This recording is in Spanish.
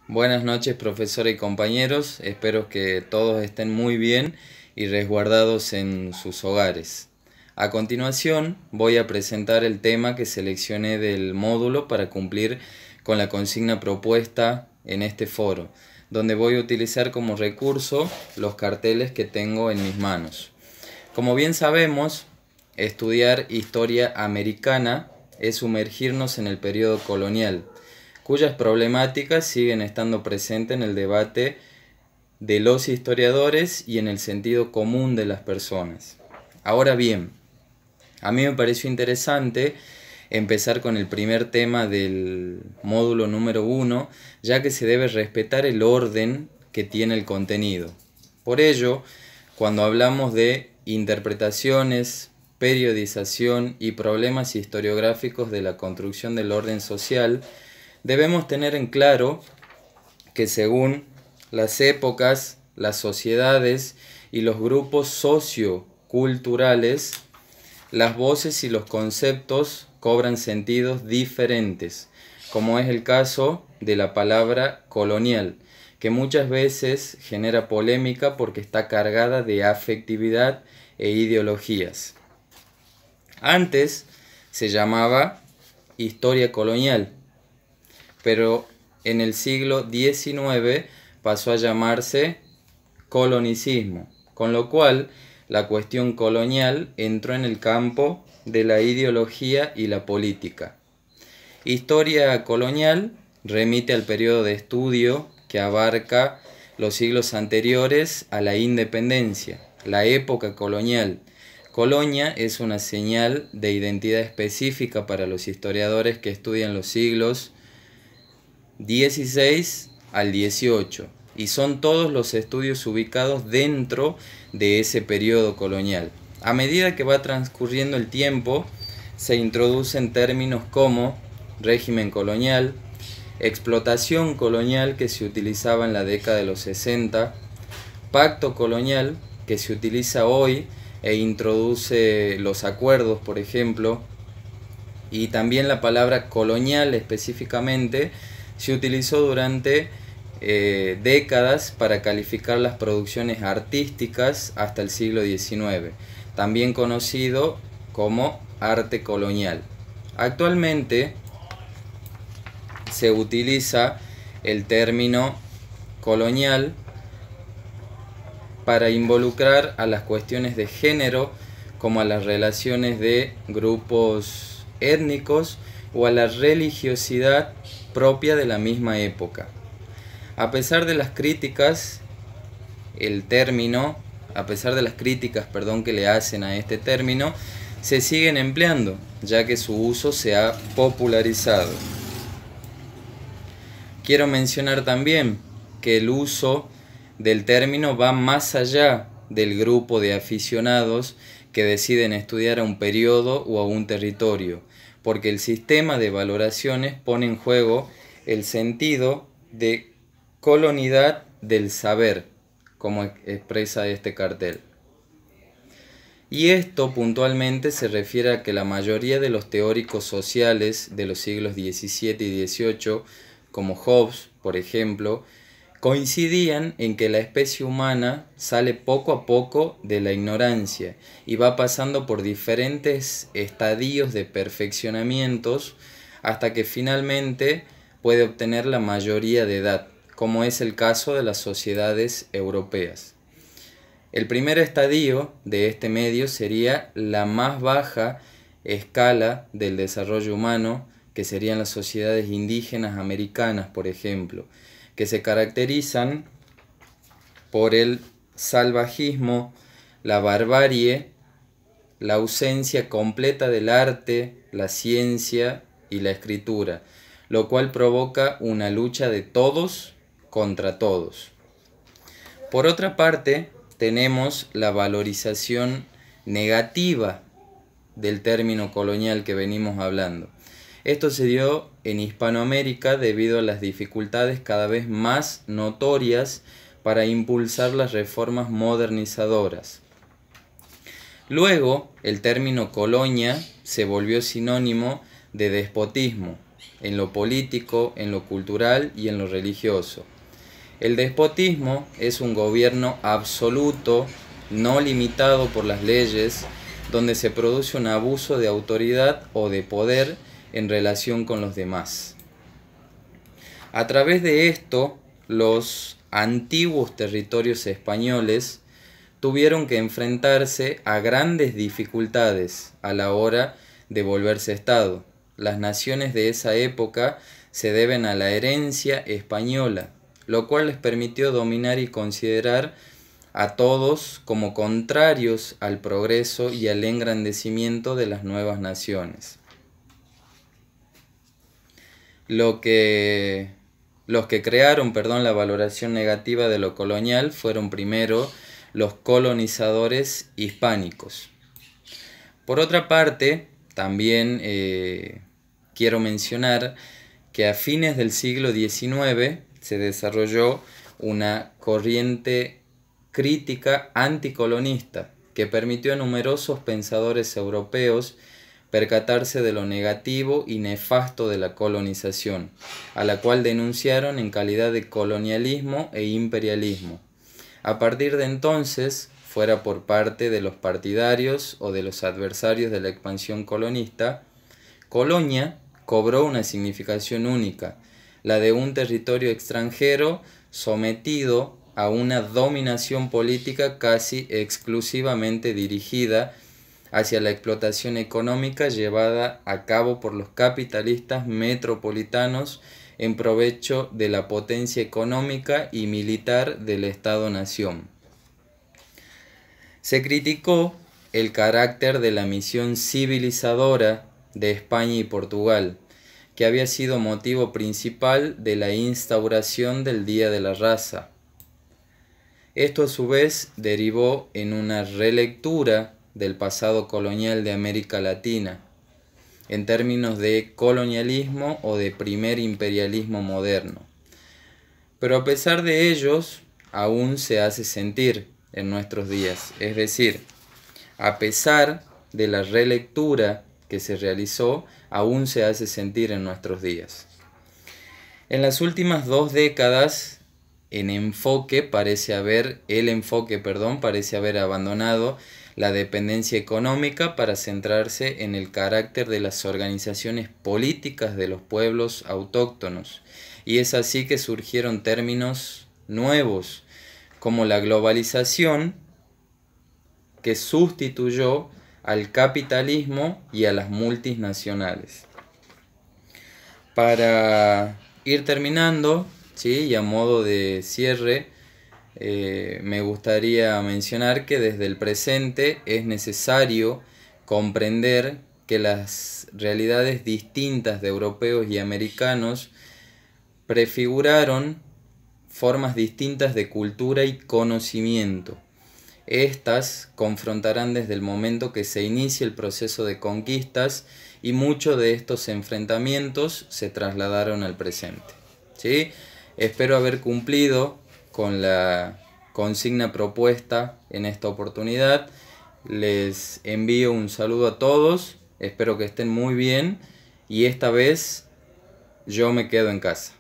Buenas noches, profesora y compañeros. Espero que todos estén muy bien y resguardados en sus hogares. A continuación, voy a presentar el tema que seleccioné del módulo para cumplir con la consigna propuesta en este foro, donde voy a utilizar como recurso los carteles que tengo en mis manos. Como bien sabemos, estudiar historia americana es sumergirnos en el periodo colonial, cuyas problemáticas siguen estando presentes en el debate de los historiadores y en el sentido común de las personas. Ahora bien, a mí me pareció interesante empezar con el primer tema del módulo número 1, ya que se debe respetar el orden que tiene el contenido. Por ello, cuando hablamos de interpretaciones, periodización y problemas historiográficos de la construcción del orden social, debemos tener en claro que según las épocas, las sociedades y los grupos socioculturales, las voces y los conceptos cobran sentidos diferentes, como es el caso de la palabra colonial, que muchas veces genera polémica porque está cargada de afectividad e ideologías. Antes se llamaba historia colonial, pero en el siglo XIX pasó a llamarse colonicismo, con lo cual la cuestión colonial entró en el campo de la ideología y la política. Historia colonial remite al periodo de estudio que abarca los siglos anteriores a la independencia, la época colonial. Colonia es una señal de identidad específica para los historiadores que estudian los siglos 16 al 18 y son todos los estudios ubicados dentro de ese periodo colonial. A medida que va transcurriendo el tiempo, se introducen términos como régimen colonial, explotación colonial que se utilizaba en la década de los 60, pacto colonial que se utiliza hoy e introduce los acuerdos, por ejemplo, y también la palabra colonial específicamente se utilizó durante décadas para calificar las producciones artísticas hasta el siglo XIX, también conocido como arte colonial. Actualmente se utiliza el término colonial para involucrar a las cuestiones de género, como a las relaciones de grupos étnicos o a la religiosidad propia de la misma época. A pesar de las críticas, que le hacen a este término, se siguen empleando, ya que su uso se ha popularizado. Quiero mencionar también que el uso del término va más allá del grupo de aficionados que deciden estudiar a un periodo o a un territorio, porque el sistema de valoraciones pone en juego el sentido de colonidad del saber, como expresa este cartel. Y esto puntualmente se refiere a que la mayoría de los teóricos sociales de los siglos XVII y XVIII, como Hobbes, por ejemplo, coincidían en que la especie humana sale poco a poco de la ignorancia y va pasando por diferentes estadios de perfeccionamientos hasta que finalmente puede obtener la mayoría de edad, como es el caso de las sociedades europeas. El primer estadio de este medio sería la más baja escala del desarrollo humano, que serían las sociedades indígenas americanas, por ejemplo, que se caracterizan por el salvajismo, la barbarie, la ausencia completa del arte, la ciencia y la escritura, lo cual provoca una lucha de todos contra todos. Por otra parte, tenemos la valorización negativa del término colonial que venimos hablando. Esto se dio en Hispanoamérica debido a las dificultades cada vez más notorias para impulsar las reformas modernizadoras. Luego, el término colonia se volvió sinónimo de despotismo. en lo político, en lo cultural y en lo religioso. El despotismo es un gobierno absoluto, no limitado por las leyes, donde se produce un abuso de autoridad o de poder en relación con los demás. A través de esto, los antiguos territorios españoles tuvieron que enfrentarse a grandes dificultades a la hora de volverse Estado. Las naciones de esa época se deben a la herencia española, lo cual les permitió dominar y considerar a todos como contrarios al progreso y al engrandecimiento de las nuevas naciones. Los que crearon, la valoración negativa de lo colonial fueron primero los colonizadores hispánicos. Por otra parte, también quiero mencionar que a fines del siglo XIX se desarrolló una corriente crítica anticolonista que permitió a numerosos pensadores europeos percatarse de lo negativo y nefasto de la colonización, a la cual denunciaron en calidad de colonialismo e imperialismo. A partir de entonces, fuera por parte de los partidarios o de los adversarios de la expansión colonista, colonia cobró una significación única, la de un territorio extranjero sometido a una dominación política casi exclusivamente dirigida hacia la explotación económica llevada a cabo por los capitalistas metropolitanos en provecho de la potencia económica y militar del Estado-nación. Se criticó el carácter de la misión civilizadora de España y Portugal, que había sido motivo principal de la instauración del Día de la Raza. Esto a su vez derivó en una relectura del pasado colonial de América Latina, en términos de colonialismo o de primer imperialismo moderno. Pero a pesar de ellos, aún se hace sentir en nuestros días. Es decir, a pesar de la relectura que se realizó, aún se hace sentir en nuestros días. En las últimas 2 décadas, el enfoque parece haber abandonado la dependencia económica para centrarse en el carácter de las organizaciones políticas de los pueblos autóctonos. Y es así que surgieron términos nuevos, como la globalización, que sustituyó al capitalismo y a las multinacionales. Para ir terminando, ¿sí? Y a modo de cierre, me gustaría mencionar que desde el presente es necesario comprender que las realidades distintas de europeos y americanos prefiguraron formas distintas de cultura y conocimiento. Estas confrontarán desde el momento que se inicie el proceso de conquistas y muchos de estos enfrentamientos se trasladaron al presente. ¿Sí? Espero haber cumplido con la consigna propuesta en esta oportunidad. Les envío un saludo a todos, espero que estén muy bien y esta vez yo me quedo en casa.